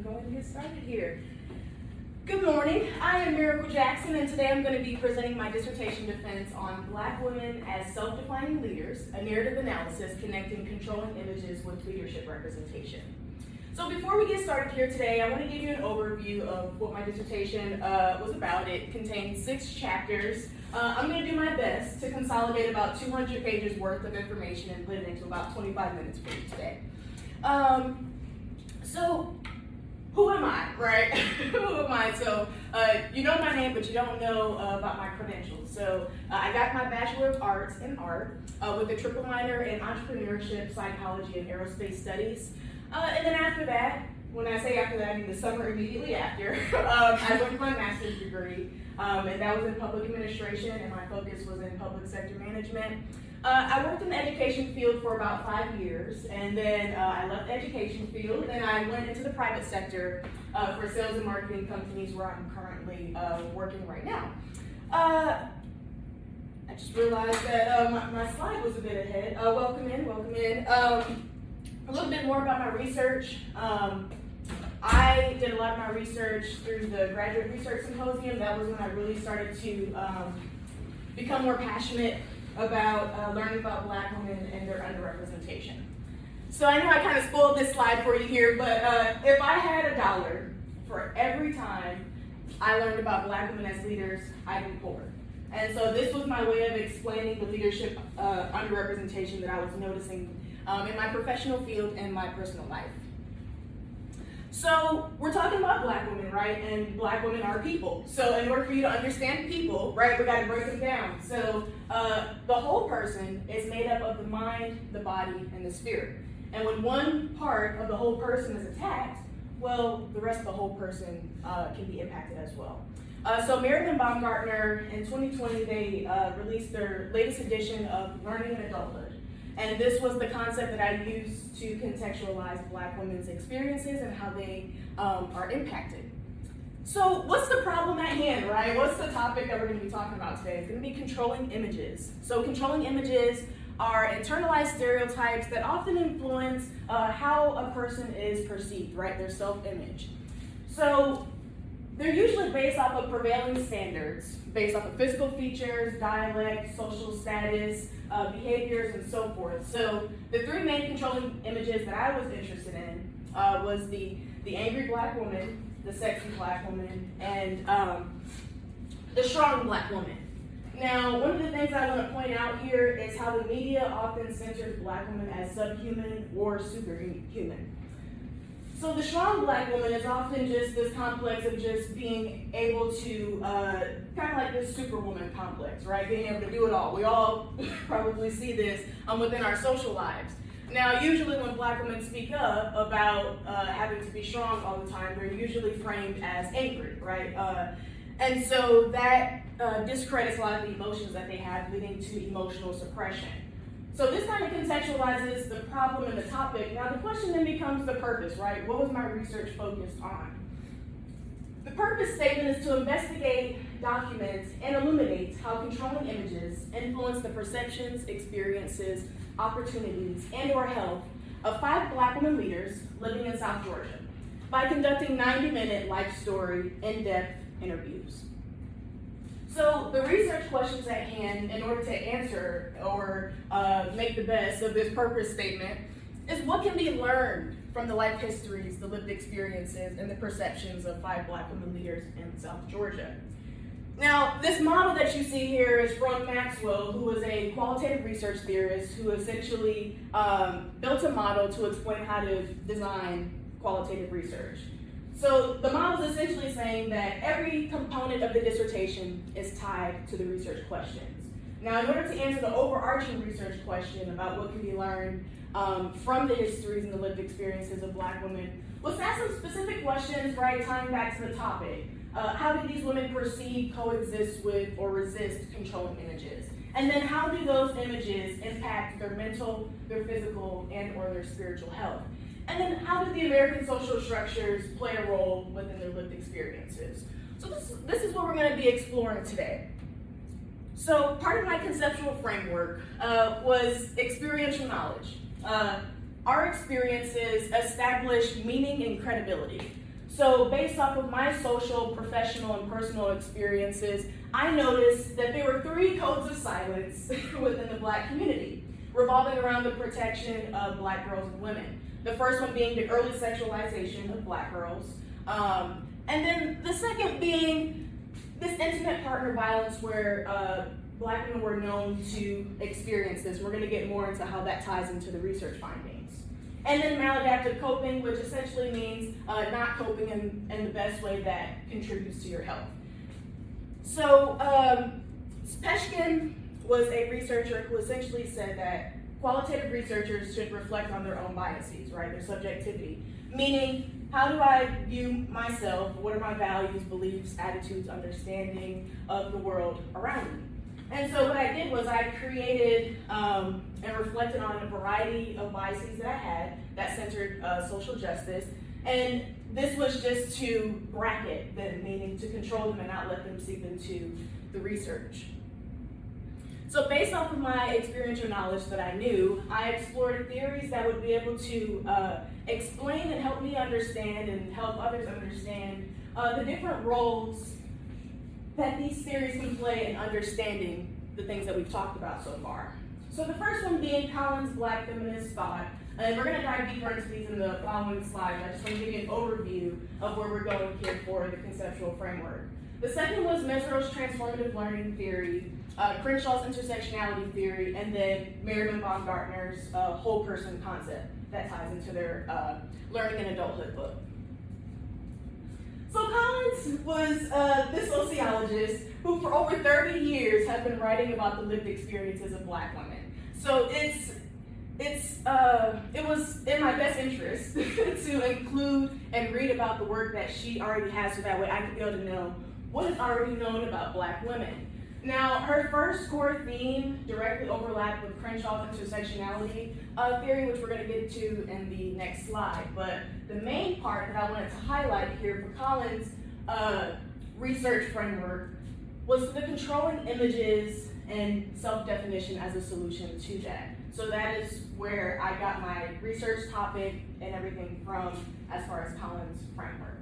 going to get started here. Good morning, I am Mirakal Jackson, and today I'm going to be presenting my dissertation defense on Black women as self-defining leaders, a narrative analysis connecting controlling images with leadership representation. So before we get started here today, I want to give you an overview of what my dissertation was about. It contains 6 chapters. I'm going to do my best to consolidate about 200 pages worth of information and put it into about 25 minutes for you today. So who am I, right? Who am I? So you know my name, but you don't know about my credentials. So I got my Bachelor of Arts in Art with a triple minor in Entrepreneurship, Psychology, and Aerospace Studies. And then after that, when I say after that, I mean the summer immediately after, I went for my master's degree, and that was in public administration, and my focus was in public sector management. I worked in the education field for about 5 years, and then I left the education field, and I went into the private sector for sales and marketing companies where I'm currently working right now. I just realized that my slide was a bit ahead. Welcome in. A little bit more about my research. I did a lot of my research through the Graduate Research Symposium. That was when I really started to become more passionate about learning about Black women and their underrepresentation. So I know I kind of spoiled this slide for you here, but if I had $1 for every time I learned about Black women as leaders, I'd be poor. And so this was my way of explaining the leadership underrepresentation that I was noticing in my professional field and my personal life. So we're talking about Black women, right? And Black women are people. So in order for you to understand people, right, we got to break them down. So the whole person is made up of the mind, the body, and the spirit. And when one part of the whole person is attacked, well, the rest of the whole person can be impacted as well. So Merritt and Baumgartner, in 2020, they released their latest edition of Learning in Adulthood. And this was the concept that I used to contextualize Black women's experiences and how they are impacted. So what's the problem at hand, right? What's the topic that we're going to be talking about today? It's going to be controlling images. So controlling images are internalized stereotypes that often influence how a person is perceived, right? Their self-image. So they're usually based off of prevailing standards, based off of physical features, dialect, social status, behaviors, and so forth. So the 3 main controlling images that I was interested in was the angry Black woman, the sexy Black woman, and the strong Black woman. Now, one of the things I want to point out here is how the media often centers Black women as subhuman or superhuman. So the strong Black woman is often just this complex of just being able to, kind of like this superwoman complex, right? Being able to do it all. We all probably see this within our social lives. Now, usually when Black women speak up about having to be strong all the time, they're usually framed as angry, right? And so that discredits a lot of the emotions that they have, leading to emotional suppression. So this kind of contextualizes the problem and the topic. Now the question then becomes the purpose, right? What was my research focused on? The purpose statement is to investigate, document, and illuminate how controlling images influence the perceptions, experiences, opportunities, and/or health of 5 Black women leaders living in South Georgia by conducting 90-minute life story, in-depth interviews. So the research questions at hand, in order to answer or make the best of this purpose statement, is what can be learned from the life histories, the lived experiences, and the perceptions of 5 Black women leaders in South Georgia. Now, this model that you see here is from Maxwell, who was a qualitative research theorist who essentially built a model to explain how to design qualitative research. So the model is essentially saying that every component of the dissertation is tied to the research questions. Now, in order to answer the overarching research question about what can be learned from the histories and the lived experiences of Black women, let's ask some specific questions, right, tying back to the topic. How do these women perceive, coexist with, or resist controlling images? And then how do those images impact their mental, their physical, and/or their spiritual health? And then how do the American social structures play a role within their lived experiences? So this is what we're going to be exploring today. So part of my conceptual framework was experiential knowledge. Our experiences establish meaning and credibility. So based off of my social, professional, and personal experiences, I noticed that there were 3 codes of silence within the Black community, revolving around the protection of Black girls and women. The first one being the early sexualization of Black girls, and then the second being this intimate partner violence where Black women were known to experience this. We're going to get more into how that ties into the research findings. And then maladaptive coping, which essentially means not coping in the best way that contributes to your health. So Peshkin was a researcher who essentially said that qualitative researchers should reflect on their own biases, right, their subjectivity. Meaning, how do I view myself? What are my values, beliefs, attitudes, understanding of the world around me? And so what I did was I created and reflected on a variety of biases that I had that centered social justice. And this was just to bracket them, meaning to control them and not let them seep into the research. So based off of my experiential knowledge that I knew, I explored theories that would be able to explain and help me understand and help others understand the different roles that these theories can play in understanding the things that we've talked about so far. So the first one being Collins' Black Feminist Thought, and we're going to dive deeper into these in the following slides. I just want to give you an overview of where we're going here for the conceptual framework. The second was Mesereau's Transformative Learning Theory, Crenshaw's Intersectionality Theory, and then Merriman Baumgartner's whole person concept that ties into their Learning in Adulthood book. So Collins was this sociologist who for over 30 years has been writing about the lived experiences of Black women. So it was in my best interest to include and read about the work that she already has so that way I can be able to know what is already known about Black women. Now, her first core theme directly overlapped with Crenshaw's intersectionality theory, which we're going to get to in the next slide. But the main part that I wanted to highlight here for Collins' research framework was the controlling images and self-definition as a solution to that. So that is where I got my research topic and everything from as far as Collins' framework.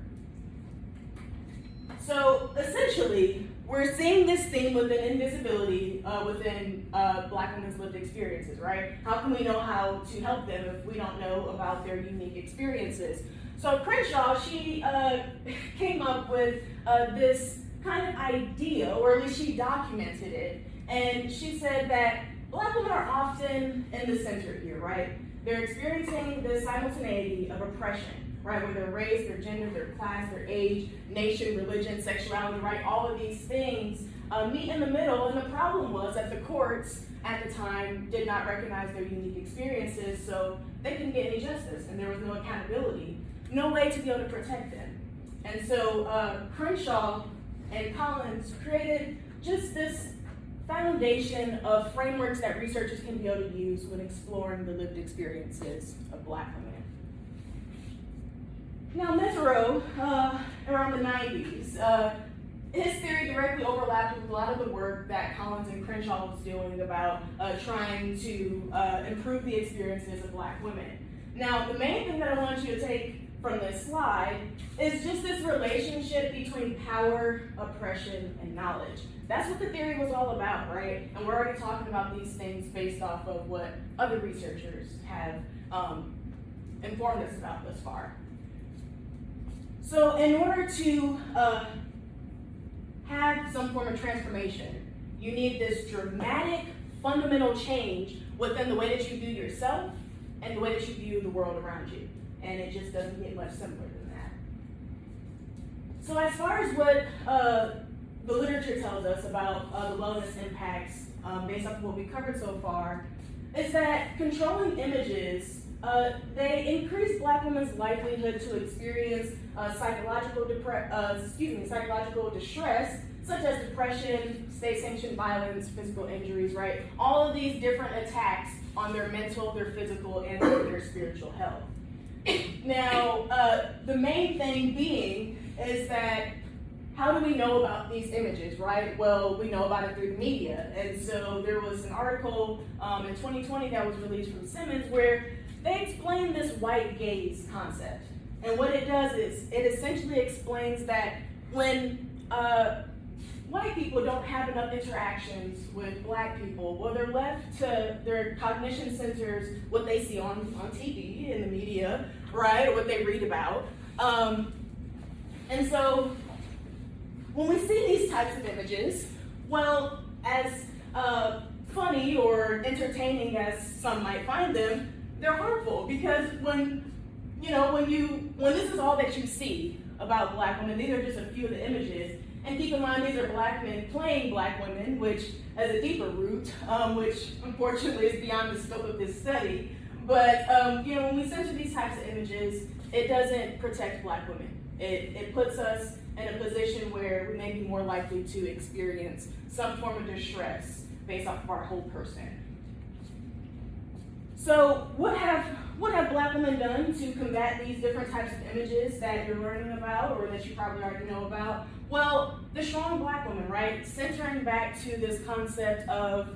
So essentially, we're seeing this theme within invisibility within Black women's lived experiences, right? How can we know how to help them if we don't know about their unique experiences? So Crenshaw, she came up with this kind of idea, or at least she documented it, and she said that Black women are often in the center here, right? They're experiencing the simultaneity of oppression, right? Where their race, their gender, their class, their age, nation, religion, sexuality, right? All of these things meet in the middle, and the problem was that the courts at the time did not recognize their unique experiences, so they couldn't get any justice, and there was no accountability, no way to be able to protect them. And so Crenshaw and Collins created just this foundation of frameworks that researchers can be able to use when exploring the lived experiences of Black women. Now, Mesereau, around the 90s, his theory directly overlapped with a lot of the work that Collins and Crenshaw was doing about trying to improve the experiences of Black women. Now, the main thing that I want you to take from this slide is just this relationship between power, oppression, and knowledge. That's what the theory was all about, right? And we're already talking about these things based off of what other researchers have informed us about thus far. So in order to have some form of transformation, you need this dramatic, fundamental change within the way that you view yourself and the way that you view the world around you. And it just doesn't get much simpler than that. So as far as what the literature tells us about the wellness impacts based off of what we covered so far, is that controlling images, they increase Black women's likelihood to experience psychological distress, such as depression, state-sanctioned violence, physical injuries, right? All of these different attacks on their mental, their physical, and their spiritual health. Now, the main thing being is that how do we know about these images, right? Well, we know about it through the media. And so there was an article in 2020 that was released from Simmons where they explained this white gaze concept. And what it does is it essentially explains that when white people don't have enough interactions with black people, well, they're left to their cognition centers, what they see on TV, in the media, right, or what they read about. And so when we see these types of images, well, as funny or entertaining as some might find them, they're harmful, because when this is all that you see about black women, these are just a few of the images. And keep in mind, these are black men playing black women, which has a deeper root, which unfortunately is beyond the scope of this study. But when we censor these types of images, it doesn't protect black women. It puts us in a position where we may be more likely to experience some form of distress based off of our whole person. So what have black women done to combat these different types of images that you're learning about, or that you probably already know about? Well, the strong black woman, right? Centering back to this concept of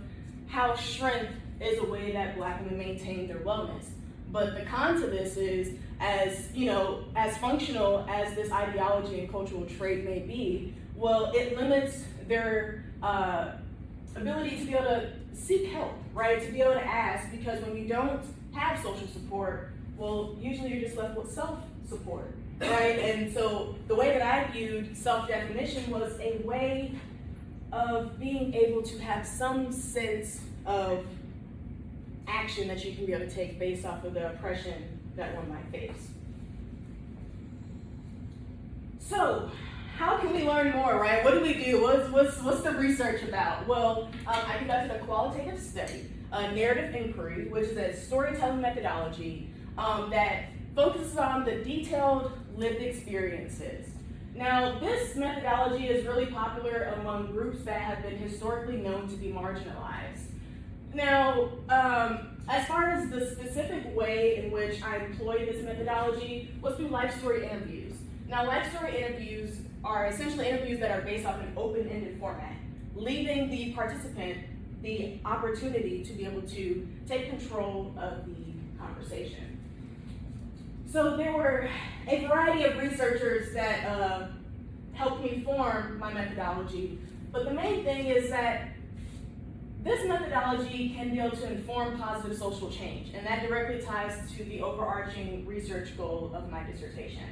how strength is a way that black women maintain their wellness. But the con to this is, as functional as this ideology and cultural trait may be, well, it limits their ability to be able to seek help, right? To be able to ask, because when you don't have social support, well, usually you're just left with self-support, right? And so the way that I viewed self-definition was a way of being able to have some sense of action that you can be able to take based off of the oppression that one might face. So, how can we learn more, right? What do we do? What's the research about? Well, I conducted a qualitative study, a narrative inquiry, which is a storytelling methodology that focuses on the detailed lived experiences. Now, this methodology is really popular among groups that have been historically known to be marginalized. Now, as far as the specific way in which I employ this methodology was through life story interviews. Now, life story interviews are essentially interviews that are based off an open-ended format, leaving the participant the opportunity to be able to take control of the conversation. So there were a variety of researchers that helped me form my methodology, but the main thing is that this methodology can be able to inform positive social change, and that directly ties to the overarching research goal of my dissertation.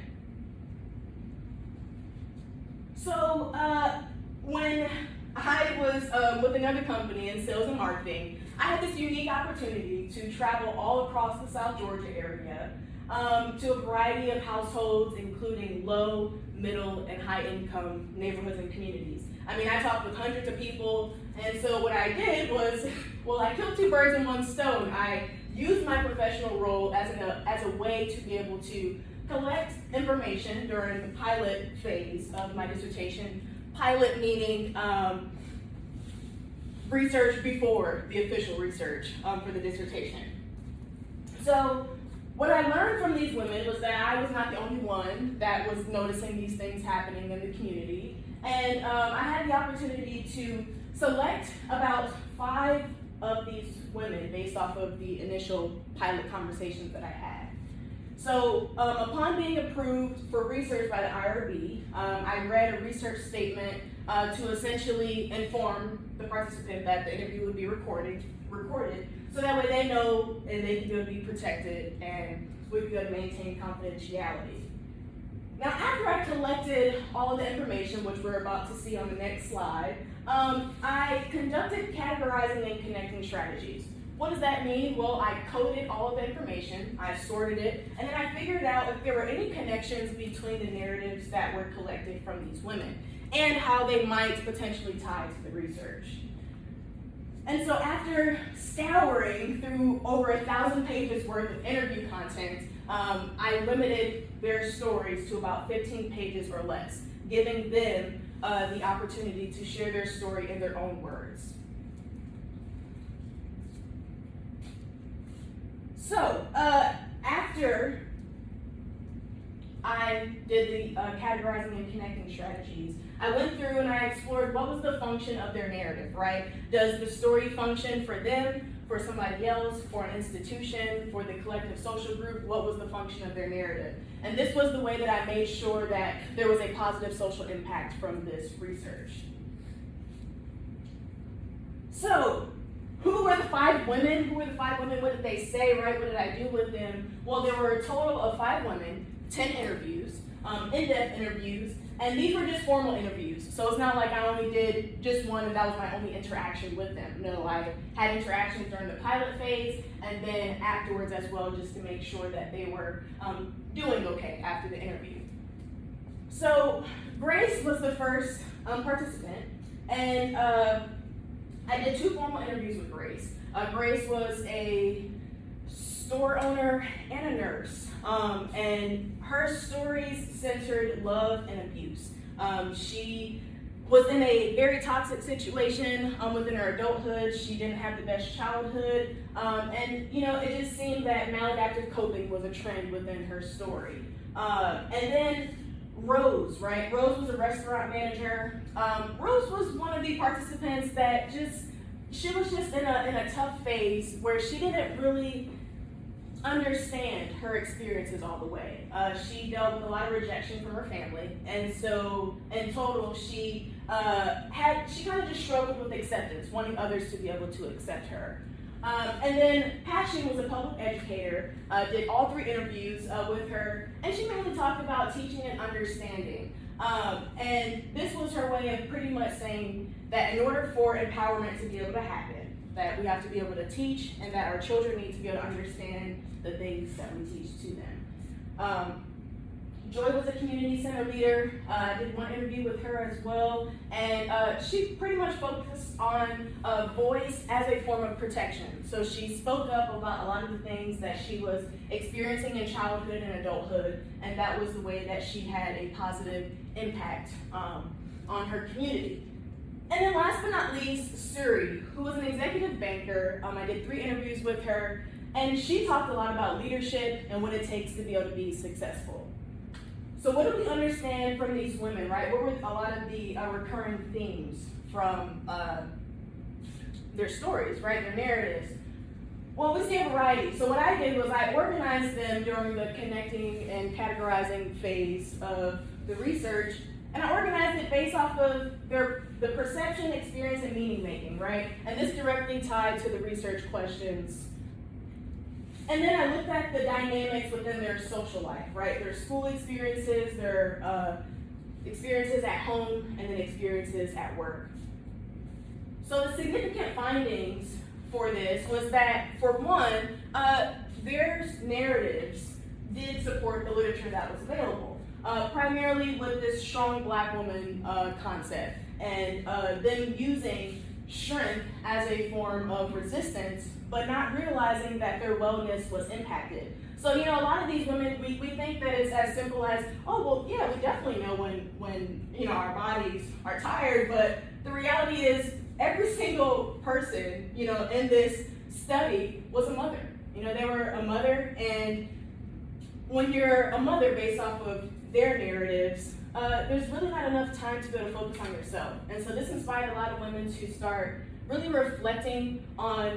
So when I was with another company in sales and marketing, I had this unique opportunity to travel all across the South Georgia area to a variety of households, including low, middle, and high income neighborhoods and communities. I mean, I talked with hundreds of people, and so what I did was, well, I killed two birds in one stone. I used my professional role as a way to be able to collect information during the pilot phase of my dissertation. Pilot meaning research before the official research for the dissertation. So what I learned from these women was that I was not the only one that was noticing these things happening in the community. And I had the opportunity to select about 5 of these women based off of the initial pilot conversations that I had. So upon being approved for research by the IRB, I read a research statement to essentially inform the participant that the interview would be recorded, so that way they know and they can be able to be protected and we can be able to maintain confidentiality. Now, after I collected all of the information, which we're about to see on the next slide, I conducted categorizing and connecting strategies. What does that mean? Well, I coded all of the information, I sorted it, and then I figured out if there were any connections between the narratives that were collected from these women and how they might potentially tie to the research. And so after scouring through over 1,000 pages worth of interview content, I limited their stories to about 15 pages or less, giving them the opportunity to share their story in their own words. So, after I did the categorizing and connecting strategies, I went through and I explored what was the function of their narrative, right? Does the story function for them, for somebody else, for an institution, for the collective social group? What was the function of their narrative? And this was the way that I made sure that there was a positive social impact from this research. So, who were the 5 women? Who were the 5 women? What did they say, right? What did I do with them? Well, there were a total of 5 women, 10 interviews, in-depth interviews, and these were just formal interviews. So it's not like I only did just one and that was my only interaction with them. No, I had interactions during the pilot phase and then afterwards as well, just to make sure that they were doing okay after the interview. So Grace was the first participant, and I did 2 formal interviews with Grace. Grace was a store owner and a nurse, and her stories centered love and abuse. She was in a very toxic situation within her adulthood. She didn't have the best childhood, and it just seemed that maladaptive coping was a trend within her story. And then Rose, right? Rose was a restaurant manager. Rose was one of the participants that she was just in a tough phase where she didn't really understand her experiences all the way. She dealt with a lot of rejection from her family, and so in total she kind of just struggled with acceptance, wanting others to be able to accept her. And then Passion was a public educator, did all 3 interviews with her, and she mainly talked about teaching and understanding. And this was her way of pretty much saying that in order for empowerment to be able to happen, that we have to be able to teach, and that our children need to be able to understand the things that we teach to them. Joy was a community center leader. I did 1 interview with her as well, and she pretty much focused on voice as a form of protection. So she spoke up about a lot of the things that she was experiencing in childhood and adulthood, and that was the way that she had a positive impact on her community. And then last but not least, Suri, who was an executive banker. I did 3 interviews with her, and she talked a lot about leadership and what it takes to be able to be successful. So what do we understand from these women, right? What were a lot of the recurring themes from their stories, right? Their narratives. Well, we see a variety. So what I did was I organized them during the connecting and categorizing phase of the research, and I organized it based off of the perception, experience, and meaning making, right? And this directly tied to the research questions. And then I looked at the dynamics within their social life, right? Their school experiences, their experiences at home, and then experiences at work. So the significant findings for this was that, for one, their narratives did support the literature that was available, primarily with this strong Black woman concept, and them using strength as a form of resistance, but not realizing that their wellness was impacted. So, a lot of these women, we think that it's as simple as, oh, well, yeah, we definitely know when our bodies are tired, but the reality is every single person, in this study was a mother. They were a mother, and when you're a mother based off of their narratives, there's really not enough time to be able to focus on yourself. And so this inspired a lot of women to start really reflecting on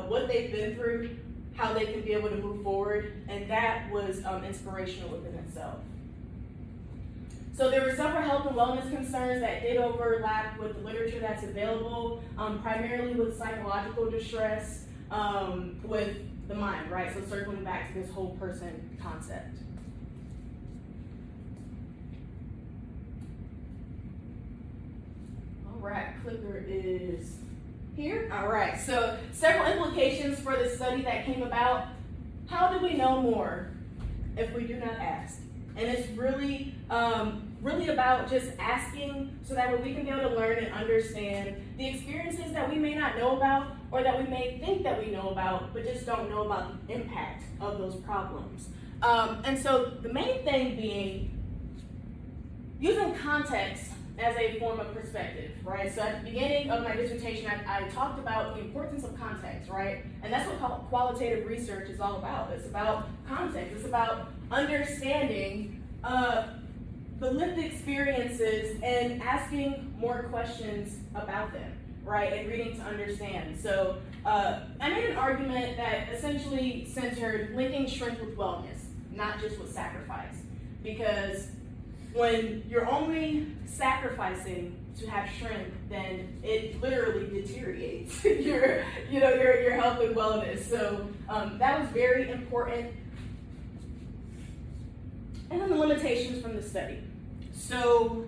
what they've been through, how they can be able to move forward, and that was inspirational within itself. So there were several health and wellness concerns that did overlap with the literature that's available, primarily with psychological distress, with the mind, right? So circling back to this whole person concept. All right, clicker is here. All right, so several implications for the study that came about. How do we know more if we do not ask? And it's really about just asking so that we can be able to learn and understand the experiences that we may not know about, or that we may think that we know about, but just don't know about the impact of those problems. And so the main thing being using context as a form of perspective, right? So at the beginning of my dissertation, I talked about the importance of context, right? And that's what qualitative research is all about. It's about context. It's about understanding the lived experiences and asking more questions about them. right, and reading to understand. So I made an argument that essentially centered linking strength with wellness, not just with sacrifice. Because when you're only sacrificing to have strength, then it literally deteriorates your health and wellness. So that was very important. And then the limitations from the study. So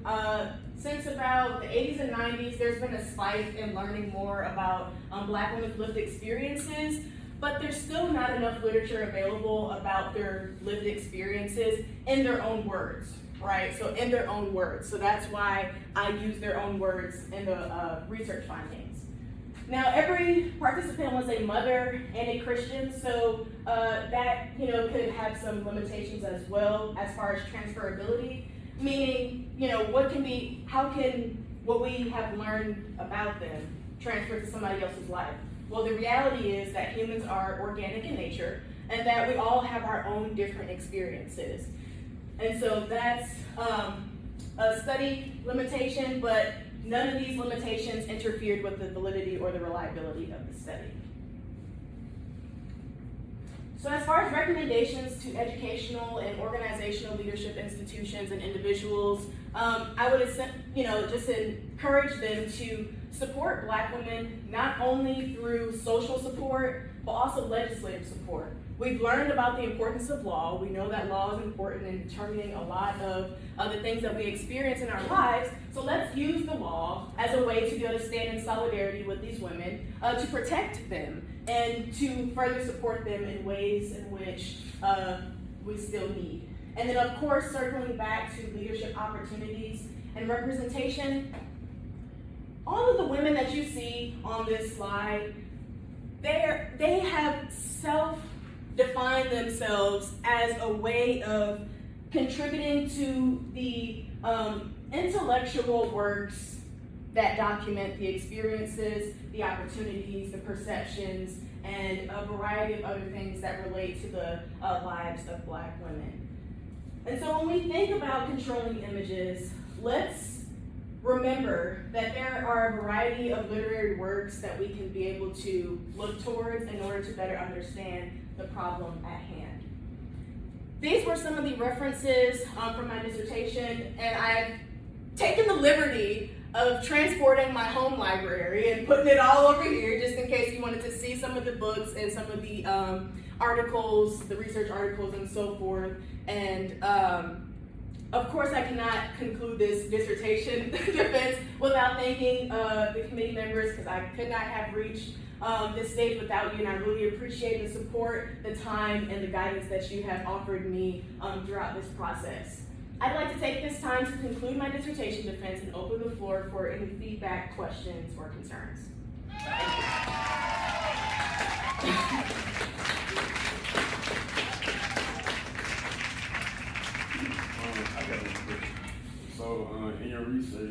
since about the 80s and 90s, there's been a spike in learning more about Black women's lived experiences, but there's still not enough literature available about their lived experiences in their own words, right? So in their own words. So that's why I use their own words in the research findings. Now, every participant was a mother and a Christian, so that could have some limitations as well as far as transferability. Meaning, how can what we have learned about them transfer to somebody else's life? Well, the reality is that humans are organic in nature and that we all have our own different experiences. And so that's a study limitation, but none of these limitations interfered with the validity or the reliability of the study. So as far as recommendations to educational and organizational leadership institutions and individuals, I would just encourage them to support Black women not only through social support, but also legislative support. We've learned about the importance of law. We know that law is important in determining a lot of the things that we experience in our lives. So let's use the law as a way to be able to stand in solidarity with these women, to protect them, and to further support them in ways in which we still need. And then, of course, circling back to leadership opportunities and representation, all of the women that you see on this slide, they have self-defined themselves as a way of contributing to the intellectual works that document the experiences, the opportunities, the perceptions, and a variety of other things that relate to the lives of Black women. And so when we think about controlling images, let's remember that there are a variety of literary works that we can be able to look towards in order to better understand the problem at hand. These were some of the references from my dissertation, and I've taken the liberty of transporting my home library and putting it all over here just in case you wanted to see some of the books and some of the articles, the research articles and so forth. And of course, I cannot conclude this dissertation defense without thanking the committee members, because I could not have reached this stage without you, and I really appreciate the support, the time, and the guidance that you have offered me throughout this process. I'd like to take this time to conclude my dissertation defense and open the floor for any feedback, questions, or concerns. I got a question. So, in your research,